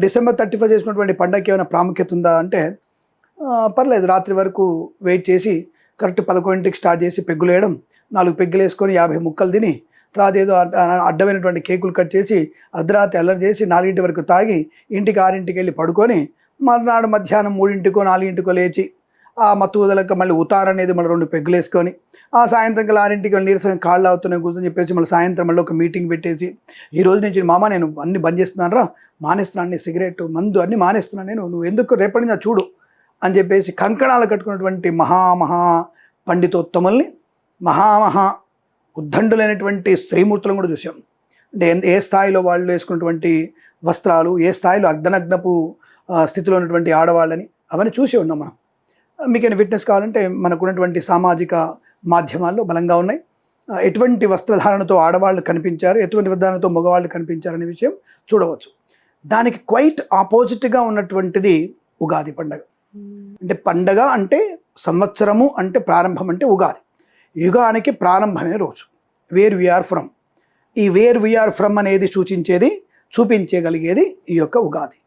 December 31 చేసుకున్నటువంటి పండగకి ఏమైనా ప్రాముఖ్యత ఉందా అంటే పర్లేదు. రాత్రి వరకు వెయిట్ చేసి కరెక్ట్ 11కి స్టార్ట్ చేసి పెగ్గులేయడం, 4 పెగ్గులేసుకొని 50 ముక్కలు తిని, తర్వాత ఏదో అడ్డమైనటువంటి కేకులు కట్ చేసి అర్ధరాత్రి అల్లరి చేసి 4 వరకు తాగి ఇంటికి 6కి వెళ్ళి పడుకొని మర్నాడు మధ్యాహ్నం 3కో 4కో లేచి ఆ మత్తు వదలక మళ్ళీ ఉతారనేది మళ్ళీ 2 పెగ్గులేసుకొని ఆ సాయంత్రం కల్లా 6కి నీరసంగా కాళ్ళు అవుతున్నాయి కూర్చొని చెప్పేసి మళ్ళీ సాయంత్రం మళ్ళీ ఒక మీటింగ్ పెట్టేసి ఈ రోజు నుంచి మామ నేను అన్ని బంద్ చేస్తున్నాను రా, మానేస్తున్నాను, సిగరెట్ మందు అన్నీ మానేస్తున్నాను నేను, నువ్వు ఎందుకు రేపటి నుంచి చూడు అని చెప్పేసి కంకణాలు కట్టుకున్నటువంటి మహామహా పండితోత్తముల్ని, మహామహా ఉద్దండులైనటువంటి స్త్రీమూర్తులను కూడా చూసాం. అంటే ఏ స్థాయిలో వాళ్ళు వేసుకున్నటువంటి వస్త్రాలు, ఏ స్థాయిలో అర్ధనగ్నపు స్థితిలో ఉన్నటువంటి ఆడవాళ్ళని అవన్నీ చూసి ఉన్నాం మనం. మీకైనా ఫిట్నెస్ కావాలంటే మనకున్నటువంటి సామాజిక మాధ్యమాల్లో బలంగా ఉన్నాయి. ఎటువంటి వస్త్రధారణతో ఆడవాళ్ళు కనిపించారు, ఎటువంటి వస్త్రధారణతో మగవాళ్ళు కనిపించారు అనే విషయం చూడవచ్చు. దానికి క్వైట్ ఆపోజిట్గా ఉన్నటువంటిది ఉగాది పండగ. అంటే పండగ అంటే సంవత్సరము అంటే ప్రారంభం అంటే ఉగాది. యుగానికి ప్రారంభమైన రోజు. Where we are from. ఈ వేర్ వీఆర్ ఫ్రమ్ అనేది చూపించగలిగేది ఈ యొక్క ఉగాది.